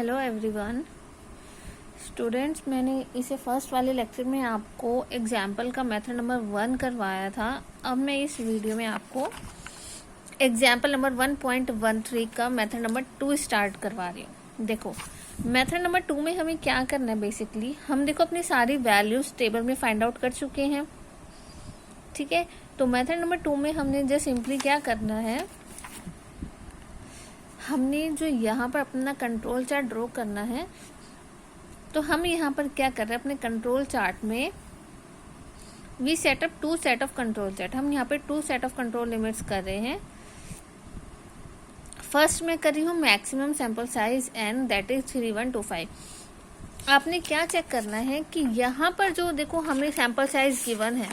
Hello everyone students, मैंने इसे first वाले लेक्चर में आपको एग्जाम्पल का मेथड नंबर 1 करवाया था। अब मैं इस वीडियो में आपको एग्जाम्पल नंबर 1.13 का मेथड नंबर 2 स्टार्ट करवा रही हूँ। देखो, मेथड नंबर 2 में हमें क्या करना है। बेसिकली हम देखो अपनी सारी वैल्यूज टेबल में फाइंड आउट कर चुके हैं, ठीक है। तो मेथड नंबर 2 में हमने जस्ट सिंपली क्या करना है, हमने जो यहाँ पर अपना कंट्रोल चार्ट ड्रॉ करना है। तो हम यहाँ पर क्या कर रहे हैं, अपने कंट्रोल चार्ट में we set up 2 set of control chart. हम यहाँ पे 2 सेट ऑफ कंट्रोल लिमिट्स कर रहे हैं। फर्स्ट में कर रही हूँ maximum sample size n, that is 3125। आपने क्या चेक करना है कि यहाँ पर जो देखो हमें सैंपल साइज गिवन है,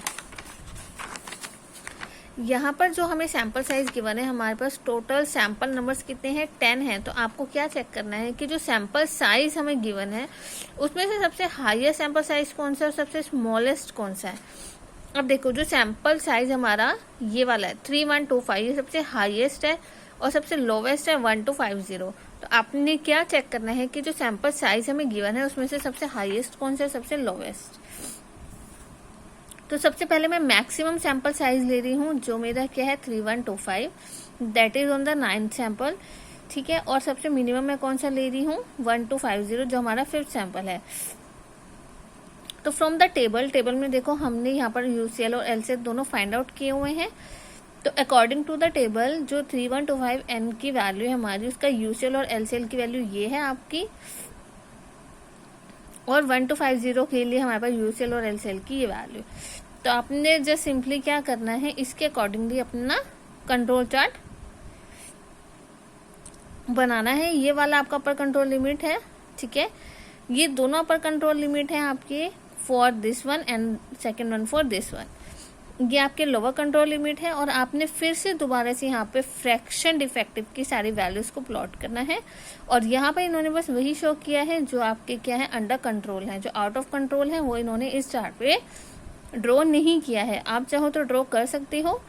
यहाँ पर जो हमें सैंपल साइज गिवन है, हमारे पास टोटल सैंपल नंबर्स कितने हैं, 10 हैं। तो आपको क्या चेक करना है कि जो सैंपल साइज हमें गिवन है उसमें से सबसे हाईएस्ट सैंपल साइज कौन सा है और सबसे स्मॉलेस्ट कौन सा है। अब देखो, जो सैंपल साइज हमारा ये वाला है 3125, ये सबसे हाईएस्ट है और सबसे लोवेस्ट है 1250। तो आपने क्या चेक करना है कि जो सैंपल साइज हमें गिवन है उसमें से सबसे हाईएस्ट कौन सा है, सबसे लोवेस्ट। तो सबसे पहले मैं मैक्सिमम सैंपल साइज ले रही हूँ, जो मेरा क्या है 3125, that is on the 9th sample, ठीक है। और सबसे मिनिमम मैं कौन सा ले रही हूँ 1250, जो हमारा 5th सैंपल है। तो फ्रॉम द टेबल में देखो हमने यहाँ पर यूसीएल और एलसीएल दोनों फाइंड आउट किए हुए हैं। तो अकॉर्डिंग टू द टेबल जो 3125 एन की वैल्यू है हमारी, उसका यूसीएल और एलसीएल की वैल्यू ये है आपकी, और 1250 के लिए हमारे पास यूसीएल और एलसीएल की ये वैल्यू। तो आपने जस्ट सिंपली क्या करना है, इसके अकॉर्डिंगली अपना कंट्रोल चार्ट बनाना है। ये वाला आपका अपर कंट्रोल लिमिट है, ठीक है। ये दोनों अपर कंट्रोल लिमिट है आपके for this one and second one for this one. ये आपके लोअर कंट्रोल लिमिट है। और आपने फिर से दोबारा से यहाँ पे फ्रैक्शन डिफेक्टिव की सारी वैल्यूज को प्लॉट करना है। और यहाँ पे इन्होंने बस वही शो किया है जो आपके क्या है अंडर कंट्रोल है, जो आउट ऑफ कंट्रोल है वो इन्होंने इस चार्ट पे ड्रॉ नहीं किया है। आप चाहो तो ड्रॉ कर सकते हो,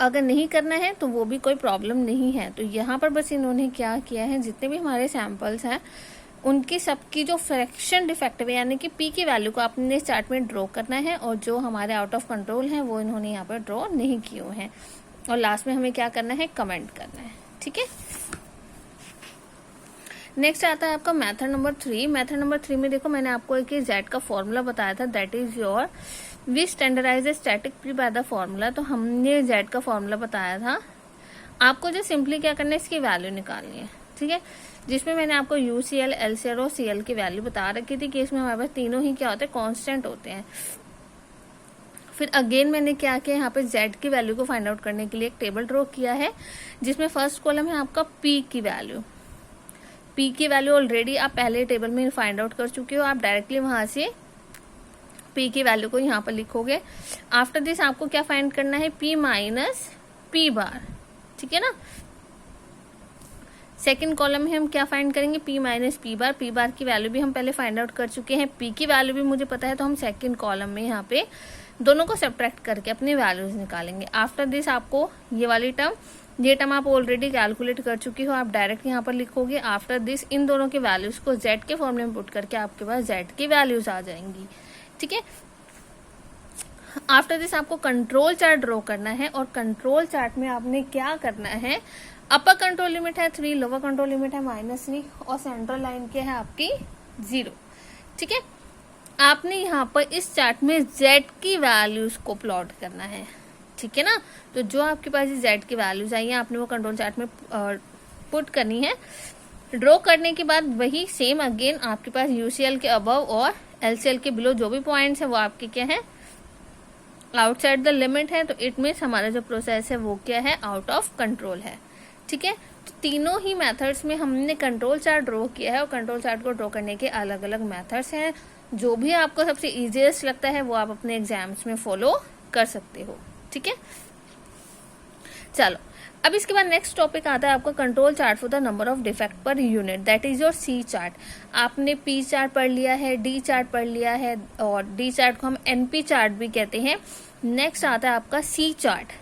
अगर नहीं करना है तो वो भी कोई प्रॉब्लम नहीं है। तो यहाँ पर बस इन्होंने क्या किया है, जितने भी हमारे सैंपल्स हैं उनकी सबकी जो फ्रैक्शन डिफेक्टिव है यानी कि पी की वैल्यू को आपने इस चार्ट में ड्रॉ करना है। और जो हमारे आउट ऑफ कंट्रोल हैं वो इन्होंने यहाँ पर ड्रॉ नहीं किए हुए हैं। और लास्ट में हमें क्या करना है, कमेंट करना है, ठीक है। नेक्स्ट आता है आपका मेथड नंबर 3। मेथड नंबर 3 में देखो मैंने आपको एक जेड का फॉर्मूला बताया था, that is your we standardise static p by the formula. तो हमने जेड का फॉर्मूला बताया था। आपको जो सिंपली क्या करना है, इसकी वैल्यू निकालनी है, ठीक है। जिसमें मैंने आपको यूसीएल, एलसीएल और सीएल की वैल्यू बता रखी थी कि इसमें हमारे पास तीनों ही क्या होते हैं, कांस्टेंट होते हैं। फिर अगेन मैंने क्या किया, यहाँ पे जेड की वैल्यू को फाइंड आउट करने के लिए एक टेबल ड्रॉ किया है, जिसमें फर्स्ट कॉलम है आपका पी की वैल्यू। पी की वैल्यू ऑलरेडी आप पहले टेबल में फाइंड आउट कर चुके हो। आप डायरेक्टली वहां से पी की वैल्यू को यहाँ पर लिखोगे। आफ्टर दिस आपको क्या फाइंड करना है, पी माइनस पी बार, ठीक है ना। सेकेंड कॉलम में हम क्या फाइंड करेंगे, पी माइनस पी बार। पी बार की वैल्यू भी हम पहले फाइंड आउट कर चुके हैं, पी की वैल्यू भी मुझे पता है। तो हम सेकेंड कॉलम में यहाँ पे दोनों को सब्ट्रैक्ट करके अपनी वैल्यूज निकालेंगे। आफ्टर दिस आपको ये वाली टर्म, ये टर्म आप ऑलरेडी कैलकुलेट कर चुकी हो, आप डायरेक्ट यहाँ पर लिखोगे। आफ्टर दिस इन दोनों के वैल्यूज को जेड के फॉर्मूले में पुट करके आपके पास जेड की वैल्यूज आ जाएंगी, ठीक है। आफ्टर दिस आपको कंट्रोल चार्ट ड्रॉ करना है। और कंट्रोल चार्ट में आपने क्या करना है, अपर कंट्रोल लिमिट है 3, लोअर कंट्रोल लिमिट है -3 और सेंट्रल लाइन क्या है आपकी 0, ठीक है। आपने यहाँ पर इस चार्ट में जेड की वैल्यूज को प्लॉट करना है, ठीक है ना। तो जो आपके पास जेड की वैल्यूज आई हैं आपने वो कंट्रोल चार्ट में पुट करनी है। ड्रॉ करने के बाद वही सेम अगेन आपके पास यूसीएल के अबव और एलसीएल के बिलो जो भी पॉइंट्स है वो आपके क्या है, आउटसाइड द लिमिट है। तो इट मीन्स हमारा जो प्रोसेस है वो क्या है, आउट ऑफ कंट्रोल है, ठीक है। तो तीनों ही मेथड्स में हमने कंट्रोल चार्ट ड्रॉ किया है। और कंट्रोल चार्ट को ड्रॉ करने के अलग अलग मेथड्स हैं। जो भी आपको सबसे इजीएस्ट लगता है वो आप अपने एग्जाम्स में फॉलो कर सकते हो, ठीक है। चलो, अब इसके बाद नेक्स्ट टॉपिक आता है आपका control chart for the number of defect per unit, that is your c chart. आपने पी चार्ट पढ़ लिया है, डी चार्ट पढ़ लिया है, और डी चार्ट को हम एनपी चार्ट भी कहते हैं। नेक्स्ट आता है आपका सी चार्ट,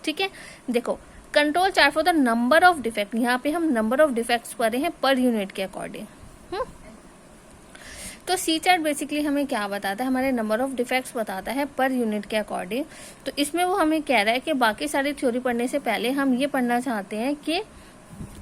ठीक है। देखो, control chart for the number of defect, यहाँ पे हम नंबर ऑफ डिफेक्ट्स पढ़ रहे हैं पर यूनिट के अकॉर्डिंग। तो सी चार्ट बेसिकली हमें क्या बताता है, हमारे नंबर ऑफ डिफेक्ट्स बताता है पर यूनिट के अकॉर्डिंग। तो इसमें वो हमें कह रहा है कि बाकी सारी थ्योरी पढ़ने से पहले हम ये पढ़ना चाहते हैं कि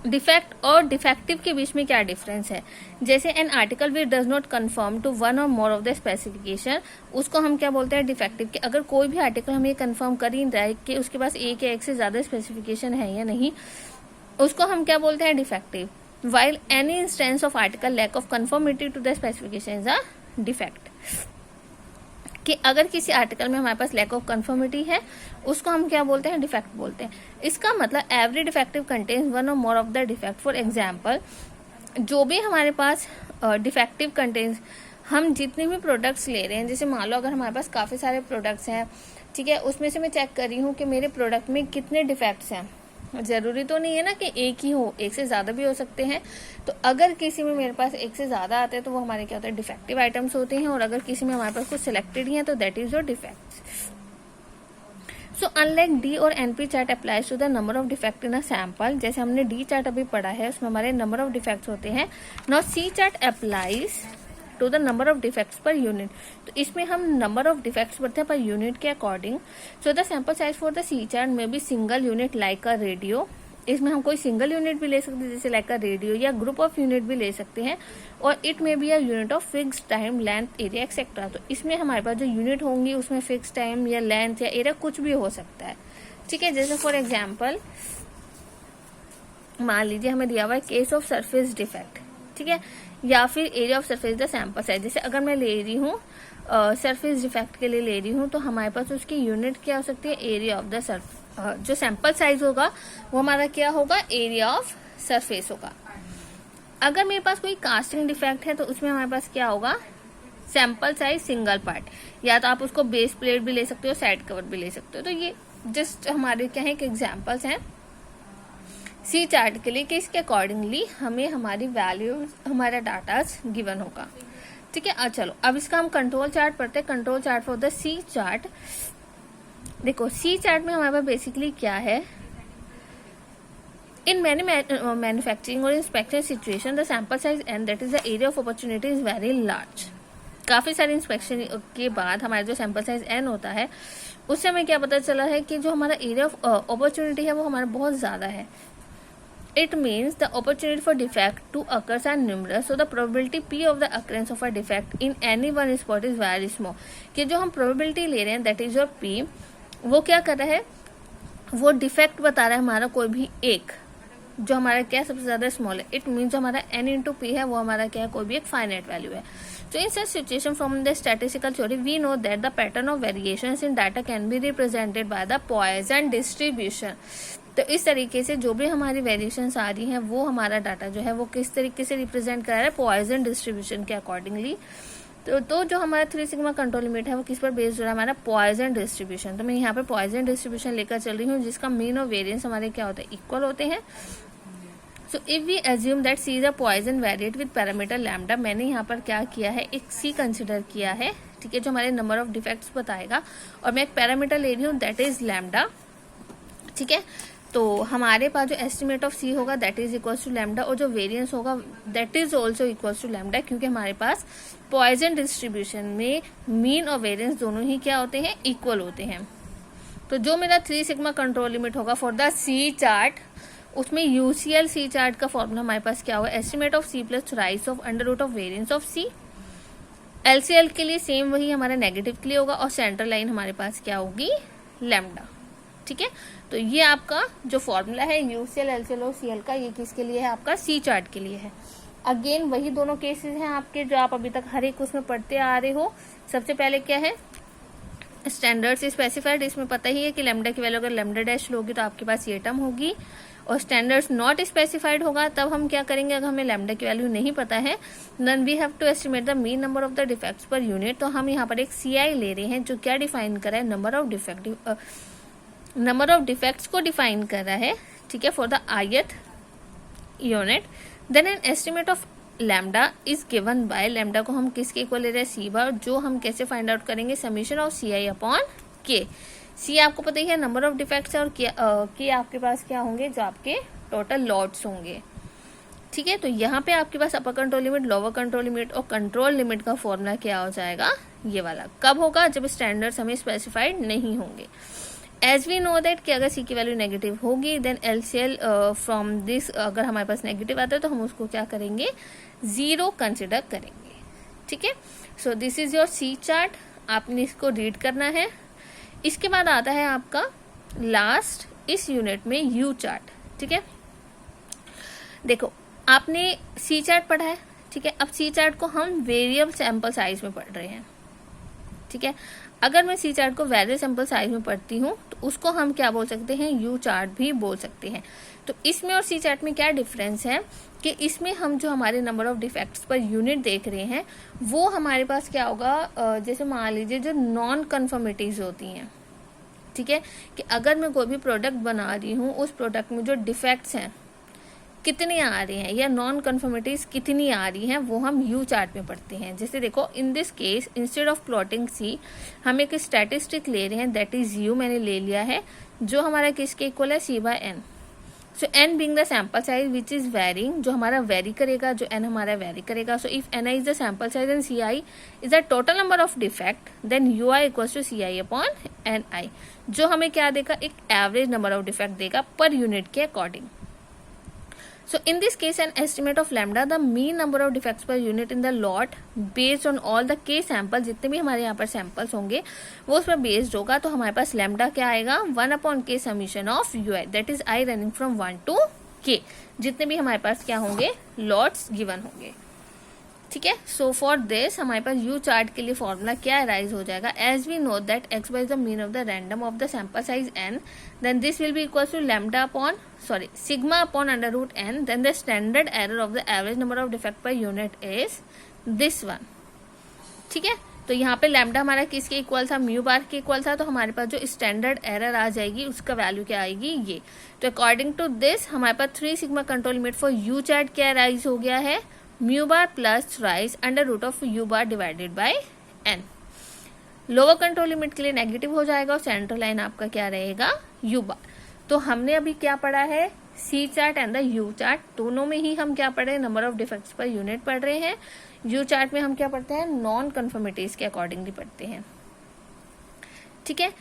डिफेक्ट और डिफेक्टिव के बीच में क्या डिफरेंस है। जैसे an article which does not confirm to one और मोर ऑफ द स्पेसिफिकेशन, उसको हम क्या बोलते हैं, डिफेक्टिव। कि अगर कोई भी आर्टिकल हम ये कन्फर्म कर ही रहा है कि उसके पास एक या एक से ज्यादा स्पेसिफिकेशन है या नहीं, उसको हम क्या बोलते हैं, defective. while any instance of article lack of conformity to the specification is a defect। कि अगर किसी आर्टिकल में हमारे पास लैक ऑफ कंफर्मिटी है, उसको हम क्या बोलते हैं, डिफेक्ट बोलते हैं। इसका मतलब एवरी डिफेक्टिव कंटेन्स वन और more of the defect. For example, जो भी हमारे पास डिफेक्टिव कंटेन्स, हम जितने भी प्रोडक्ट्स ले रहे हैं, जैसे मान लो अगर हमारे पास काफी सारे प्रोडक्ट्स हैं, ठीक है, उसमें से मैं चेक कर रही हूँ कि मेरे प्रोडक्ट में कितने डिफेक्ट्स हैं। जरूरी तो नहीं है ना कि एक ही हो, एक से ज्यादा भी हो सकते हैं। तो अगर किसी में मेरे पास एक से ज्यादा आते हैं तो वो हमारे क्या होते हैं, डिफेक्टिव आइटम्स होते हैं। और अगर किसी में हमारे पास कुछ सिलेक्टेड ही है तो that is your defects. So unlike D और NP chart applies to the number of defect in a sample. जैसे हमने डी चार्ट अभी पढ़ा है, उसमें हमारे नंबर ऑफ डिफेक्ट्स होते हैं। Now c chart applies to the number of defects per unit. तो इसमें हम नंबर ऑफ डिफेक्ट्स पढ़ते हैं पर यूनिट के according. So the sample size for the C chart में be single unit like a radio. इसमें हम कोई सिंगल यूनिट भी ले सकते हैं, जैसे लाइक अ रेडियो, या ग्रुप ऑफ यूनिट भी ले सकते हैं। और इट में be a unit of fix time, length, area etcetera. तो इसमें हमारे पास जो यूनिट होंगी उसमें फिक्स टाइम या लेंथ या एरिया कुछ भी हो सकता है, ठीक है। जैसे फॉर एग्जाम्पल मान लीजिए हमें दिया हुआ है केस ऑफ सरफेस डिफेक्ट, ठीक है, या फिर area of surface the sample size. जैसे अगर मैं ले रही हूँ सरफेस डिफेक्ट के लिए ले रही हूँ, तो हमारे पास उसकी यूनिट क्या हो सकती है, एरिया ऑफ द सरफेस। जो सैंपल साइज होगा वो हमारा क्या होगा, एरिया ऑफ सरफेस होगा। अगर मेरे पास कोई कास्टिंग डिफेक्ट है तो उसमें हमारे पास क्या होगा, सैंपल साइज सिंगल पार्ट, या तो आप उसको बेस प्लेट भी ले सकते हो, साइड कवर भी ले सकते हो। तो ये जस्ट हमारे क्या है कि एग्जाम्पल्स हैं सी चार्ट के लिए कि इसके अकॉर्डिंगली हमें हमारी वैल्यू, हमारा डाटा गिवन होगा, ठीक है। चलो अब इसका हम कंट्रोल चार्ट पढ़ते हैं। Control chart for the C chart. देखो सी चार्ट में हमारे पास बेसिकली क्या है, इन मैनी मैन्युफैक्चरिंग और inspection situation the sample size and that is the area of opportunity is very large. काफी सारे इंस्पेक्शन के बाद हमारा जो सैंपल साइज एन होता है, उससे हमें क्या पता चला है कि जो हमारा एरिया ऑफ अपॉर्चुनिटी है वो हमारा बहुत ज्यादा है। It means the opportunity for defect to occurs are numerous, so the probability P of the occurrence of a defect in any one spot is very small। कि जो हम probability ले रहे हैं that is your P, वो क्या कर रहा है, वो डिफेक्ट बता रहा है हमारा कोई भी एक, जो हमारा क्या सबसे ज्यादा स्मॉल है। इट मीन जो हमारा n इंटू पी है वो हमारा क्या है, कोई भी एक फाइनाइट वैल्यू है। So in such situation from the statistical theory we know that the pattern of variations in data can be represented by the Poisson distribution। तो इस तरीके से जो भी हमारी वेरिएशंस आ रही हैं वो हमारा डाटा जो है वो किस तरीके से रिप्रेजेंट कर रहा है, पॉइजन डिस्ट्रीब्यूशन के अकॉर्डिंगली। तो जो हमारा 3 सिग्मा कंट्रोल लिमिट है वो किस पर बेस्ड हो रहा है, हमारा पॉइजन डिस्ट्रीब्यूशन। तो मैं यहाँ पे पॉइजन डिस्ट्रीब्यूशन लेकर चल रही हूँ जिसका मीन और वेरिएंस हमारे क्या होते हैं, इक्वल होते हैं। So if we assume that c is a Poisson variate with parameter lambda, मैंने यहाँ पर क्या किया है, एक सी कंसिडर किया है, ठीक है, जो हमारे नंबर ऑफ डिफेक्ट्स बताएगा। और मैं एक पैरामीटर ले रही हूँ दैट इज लैम्डा, ठीक है। तो हमारे पास जो एस्टिमेट ऑफ सी होगा that is equal to lambda, और जो वेरिएंस होगा that is also equal to lambda, क्योंकि हमारे पास पॉइजन डिस्ट्रीब्यूशन में मीन और वेरिएंस दोनों ही क्या होते हैं, इक्वल होते हैं। तो जो मेरा 3 सिग्मा कंट्रोल लिमिट होगा फॉर द सी चार्ट, उसमें यूसीएल सी चार्ट का फॉर्मूला हमारे पास क्या होगा, estimate of c plus thrice of under root of variance of c. LCL के लिए सेम वही हमारा नेगेटिव के लिए होगा, और सेंटर लाइन हमारे पास क्या होगी, लैम्डा, ठीक है। तो ये आपका जो फॉर्मूला है यूसीएल, एलसीएल और सीएल का, ये किसके लिए है, आपका सी चार्ट के लिए है। अगेन वही दोनों केसेस हैं आपके जो आप अभी तक हर एक उसमें पढ़ते आ रहे हो। सबसे पहले क्या है, स्टैंडर्ड्स स्पेसिफाइड, इसमें पता ही है कि लैम्डा की वैल्यू अगर लैम्डा डैश होगी तो आपके पास ये टर्म होगी। और स्टैंडर्ड्स नॉट स्पेसिफाइड होगा तब हम क्या करेंगे, अगर हमें लैम्डा की वैल्यू नहीं पता है, then we have to estimate the mean number of the defects per unit. तो हम यहाँ पर एक सीआई ले रहे हैं जो क्या डिफाइन कर रहा है, नंबर ऑफ डिफेक्ट्स को डिफाइन कर रहा है, ठीक है, for the ith unit. Then an estimate of lambda is given by, lambda को हम किसके इक्वल ले रहे हैं, सी बार, जो हम कैसे फाइंड आउट करेंगे, summation of C I upon K. C आपको पता ही है नंबर ऑफ डिफेक्ट्स है, और के आपके पास क्या होंगे, जो आपके टोटल लॉट्स होंगे। ठीक है, तो यहाँ पे आपके पास upper control limit, lower control limit और कंट्रोल लिमिट का फॉर्मूला क्या हो जाएगा, ये वाला। कब होगा, जब स्टैंडर्ड्स हमें स्पेसिफाइड नहीं होंगे। एज वी नो दैट कि अगर सी की वैल्यू नेगेटिव होगी देन एलसीएल फ्रॉम दिस, अगर हमारे पास नेगेटिव आता है तो हम उसको क्या करेंगे, 0 कंसिडर करेंगे। ठीक है, so this is your c chart, आपने इसको रीड करना है। इसके बाद आता है आपका लास्ट इस यूनिट में यू चार्ट। ठीक है, देखो आपने सी चार्ट पढ़ा है, ठीक है, अब सी चार्ट को हम वेरिएबल सैंपल साइज में पढ़ रहे हैं। ठीक है, अगर मैं सी चार्ट को वेरिएबल सैंपल साइज में पढ़ती हूँ तो उसको हम क्या बोल सकते हैं, यू चार्ट भी बोल सकते हैं। तो इसमें और सी चार्ट में क्या डिफरेंस है कि इसमें हम जो हमारे number of defects per unit देख रहे हैं वो हमारे पास क्या होगा, जैसे मान लीजिए जो नॉन कन्फर्मिटीज होती हैं। ठीक है, कि अगर मैं कोई भी प्रोडक्ट बना रही हूँ उस प्रोडक्ट में जो डिफेक्ट्स हैं कितनी आ रही हैं या नॉन कन्फर्मिटीज कितनी आ रही हैं वो हम यू चार्ट में पढ़ते हैं। जैसे देखो in this case instead of plotting C हम एक स्टैटिस्टिक ले रहे हैं, दैट इज यू मैंने ले लिया है, जो हमारा किसके इक्वल है, C by N. So N being the sample size which is varying, जो हमारा वेरी करेगा, जो एन हमारा वेरी करेगा। So if N I is the sample size and C I is the total number of defect then U I equals to C I upon N I, जो हमें क्या देगा, एक एवरेज नंबर ऑफ डिफेक्ट देगा पर unit के according. So in this case an estimate of lambda, the mean number of defects per unit in the lot based on all the k samples, जितने भी हमारे यहाँ पर सैंपल्स होंगे वो उस पर बेस्ड होगा। तो हमारे पास लैम्डा क्या आएगा, 1/k summation of you I, that is I running from 1 to k, जितने भी हमारे पास क्या होंगे, लॉट्स गिवन होंगे। ठीक है, सो फॉर दिस हमारे पास यू चार्ट के लिए फॉर्मूला क्या अराइज हो जाएगा, as we know that x y is the mean of the random of the sample size n, then this will be equal to lambda upon sigma upon √n, then the standard error of the average number of defect per unit is this one. ठीक है, तो यहाँ पे lambda हमारा किसके equal था, mu bar के equal था, तो हमारे पास जो स्टैंडर्ड एरर आ जाएगी उसका वैल्यू क्या आएगी, ये। तो अकॉर्डिंग टू दिस हमारे पास 3 sigma control limit for u chart क्या अराइज हो गया है, mu bar plus thrice under root of u bar divided by n. Lower control limit के लिए नेगेटिव हो जाएगा और सेंट्रल लाइन आपका क्या रहेगा, यू बार। तो हमने अभी क्या पढ़ा है, C chart and the U chart, दोनों में ही हम क्या पढ़ रहे हैं, number of defects per unit पढ़ रहे हैं। यू चार्ट में हम क्या पढ़ते हैं, नॉन कन्फर्मिटीज के अकॉर्डिंगली पढ़ते हैं। ठीक है,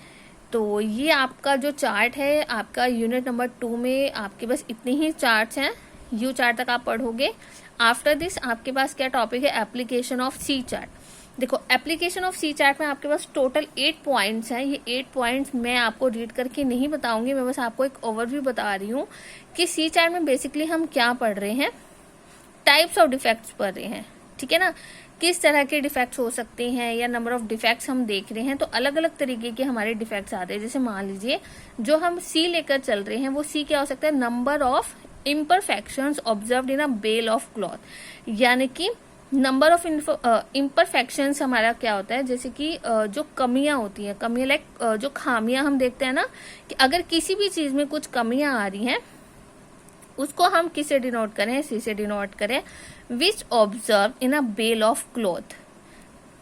तो ये आपका जो चार्ट है आपका यूनिट नंबर 2 में आपके बस इतने ही चार्ट्स हैं, यू चार्ट तक आप पढ़ोगे। आफ्टर दिस आपके पास क्या टॉपिक है, एप्लीकेशन ऑफ सी चार्ट। देखो एप्लीकेशन ऑफ सी चार्ट में आपके पास टोटल 8 पॉइंट्स हैं। ये 8 पॉइंट्स मैं आपको रीड करके नहीं बताऊंगी, मैं बस आपको एक ओवरव्यू बता रही हूँ कि सी चार्ट में बेसिकली हम क्या पढ़ रहे हैं, टाइप्स ऑफ डिफेक्ट्स पढ़ रहे हैं। ठीक है ना, किस तरह के डिफेक्ट्स हो सकते हैं या नंबर ऑफ डिफेक्ट्स हम देख रहे हैं, तो अलग अलग तरीके के हमारे डिफेक्ट्स आते हैं। जैसे मान लीजिए जो हम सी लेकर चल रहे हैं वो सी क्या हो सकता है, number of imperfections observed in a bale of cloth, यानी कि नंबर ऑफ imperfections हमारा क्या होता है, जैसे कि जो कमियां होती हैं, कमियां लाइक जो खामियां हम देखते हैं ना, कि अगर किसी भी चीज में कुछ कमियां आ रही हैं उसको हम किससे डिनोट करें, सी से डिनोट करें, which observe in a bale of cloth.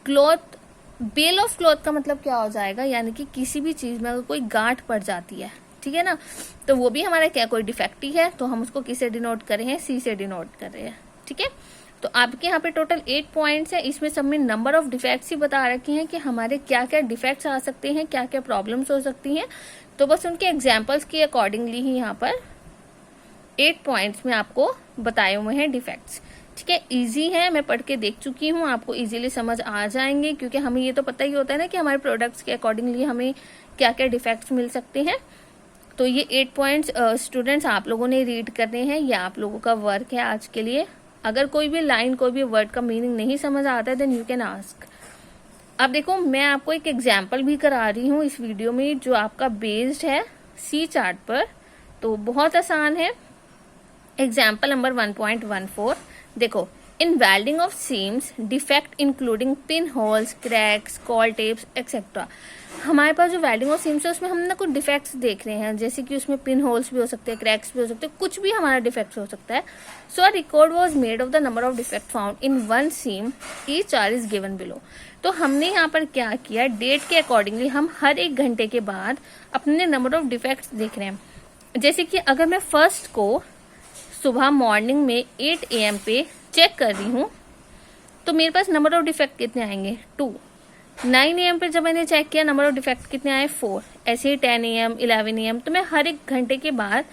Cloth, bale of cloth का मतलब क्या हो जाएगा, यानी कि किसी भी चीज में अगर कोई गांठ पड़ जाती है, ठीक है ना, तो वो भी हमारा क्या कोई डिफेक्ट ही है, तो हम उसको किससे डिनोट कर रहे हैं, सी से डिनोट कर रहे हैं। ठीक है, तो आपके यहाँ पे टोटल 8 पॉइंट्स है, इसमें सब में नंबर ऑफ डिफेक्ट्स ही बता रखे हैं कि हमारे क्या क्या डिफेक्ट्स आ सकते हैं, क्या क्या प्रॉब्लम्स हो सकती हैं। तो बस उनके एग्जाम्पल्स के अकॉर्डिंगली ही यहाँ पर 8 पॉइंट्स में आपको बताए हुए हैं डिफेक्ट्स। ठीक है, इजी है, मैं पढ़ के देख चुकी हूँ, आपको इजीली समझ आ जाएंगे, क्योंकि हमें ये तो पता ही होता है ना कि हमारे प्रोडक्ट्स के अकॉर्डिंगली हमें क्या क्या डिफेक्ट्स मिल सकते हैं। तो ये 8 पॉइंट्स स्टूडेंट्स आप लोगों ने रीड करने हैं, ये आप लोगों का वर्क है आज के लिए। अगर कोई भी लाइन, कोई भी वर्ड का मीनिंग नहीं समझ आता है देन यू कैन आस्क। अब देखो मैं आपको एक एग्जाम्पल भी करा रही हूँ इस वीडियो में, जो आपका बेस्ड है सी चार्ट पर, तो बहुत आसान है। एग्जाम्पल नंबर 1.14, देखो, इन welding of seems defect including pin holes, cracks, call tapes etcetera. हमारे पास जो वेल्डिंग और सीम्स है उसमें हम ना कुछ डिफेक्ट्स देख रहे हैं, जैसे कि उसमें पिन होल्स भी हो सकते हैं, क्रैक्स भी हो सकते हैं, कुछ भी हमारा डिफेक्ट हो सकता है. So a record was made of the number of defect found in one seam, each charge is given below. तो हमने यहाँ पर क्या किया, डेट के अकॉर्डिंगली हम हर 1 घंटे के बाद अपने नंबर ऑफ डिफेक्ट्स देख रहे हैं. जैसे कि अगर मैं फर्स्ट को सुबह मॉर्निंग में 8 AM पे चेक कर रही हूँ तो मेरे पास नंबर ऑफ डिफेक्ट कितने आएंगे, 2. 9 AM पे जब मैंने चेक किया नंबर ऑफ डिफेक्ट कितने आए, 4. ऐसे ही 10 AM 11 AM. तो मैं हर 1 घंटे के बाद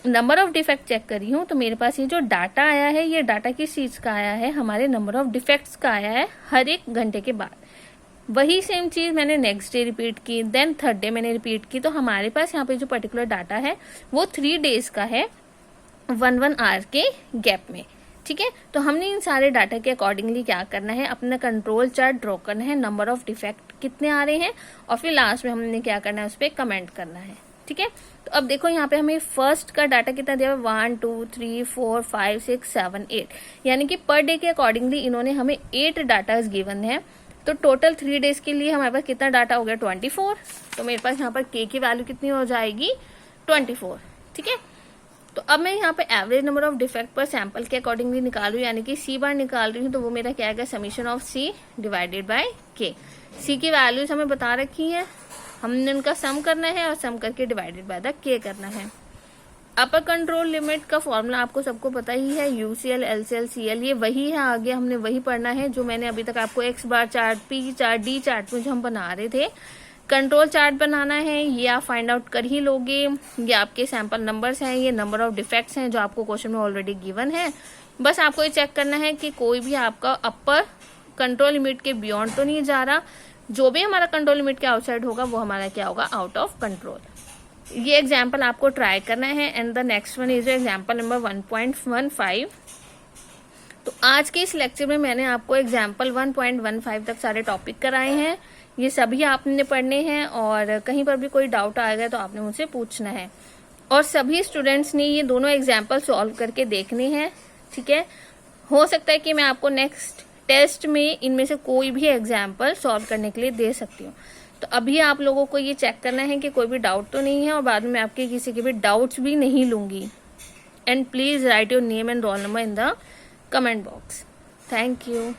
नंबर ऑफ डिफेक्ट चेक कर रही हूँ. तो मेरे पास ये जो डाटा आया है, ये डाटा किस चीज का आया है, हमारे नंबर ऑफ डिफेक्ट्स का आया है हर 1 घंटे के बाद. वही सेम चीज मैंने नेक्स्ट डे रिपीट की, देन थर्ड डे मैंने रिपीट की. तो हमारे पास यहाँ पे जो पर्टिकुलर डाटा है वो 3 डेज का है 1 आवर के गैप में. ठीक है, तो हमने इन सारे डाटा के अकॉर्डिंगली क्या करना है, अपना कंट्रोल चार्ट ड्रॉ करना है, नंबर ऑफ डिफेक्ट कितने आ रहे हैं, और फिर लास्ट में हमने क्या करना है, उस पर कमेंट करना है. ठीक है, तो अब देखो यहाँ पे हमें फर्स्ट का डाटा कितना दिया है, 1 2 3 4 5 6 7 8, यानी कि पर डे के अकॉर्डिंगली इन्होंने हमें 8 डाटा गिवन है. तो टोटल 3 डेज के लिए हमारे पास कितना डाटा हो गया, 24. तो मेरे पास यहाँ पर के की वैल्यू कितनी हो जाएगी, 24. ठीक है, तो अब मैं यहाँ पे एवरेज नंबर ऑफ डिफेक्ट पर सैंपल के अकॉर्डिंगली निकाल रही हूँ, यानी कि सी बार निकाल रही हूँ. तो वो मेरा क्या आएगा, summation of C divided by K. C की वैल्यूज हमें बता रखी है, हमने उनका सम करना है और सम करके डिवाइडेड बाय द के करना है. अपर कंट्रोल लिमिट का फॉर्मूला आपको सबको पता ही है, यूसीएल एलसीएल सीएल, ये वही है, आगे हमने वही पढ़ना है जो मैंने अभी तक आपको x bar chart, P chart, D chart में जो हम बना रहे थे. कंट्रोल चार्ट बनाना है, ये आप फाइंड आउट कर ही लोगे. ये आपके सैंपल नंबर्स हैं, ये नंबर ऑफ डिफेक्ट्स हैं जो आपको क्वेश्चन में ऑलरेडी गिवन है. बस आपको ये चेक करना है कि कोई भी आपका अपर कंट्रोल लिमिट के बियॉन्ड तो नहीं जा रहा. जो भी हमारा कंट्रोल लिमिट के आउटसाइड होगा वो हमारा क्या होगा, आउट ऑफ कंट्रोल. ये एग्जाम्पल आपको ट्राई करना है. And the next one is example number 1.15. तो आज के इस लेक्चर में मैंने आपको एग्जाम्पल 1.15 तक सारे टॉपिक कराए हैं. ये सभी आपने पढ़ने हैं, और कहीं पर भी कोई डाउट आएगा तो आपने मुझसे पूछना है. और सभी स्टूडेंट्स ने ये दोनों एग्जाम्पल सॉल्व करके देखने हैं. ठीक है, हो सकता है कि मैं आपको नेक्स्ट टेस्ट में इनमें से कोई भी एग्जाम्पल सॉल्व करने के लिए दे सकती हूँ. तो अभी आप लोगों को ये चेक करना है कि कोई भी डाउट तो नहीं है, और बाद में आपके किसी के भी डाउट्स भी नहीं लूंगी. And please right your name and roll number in the comment box. Thank you.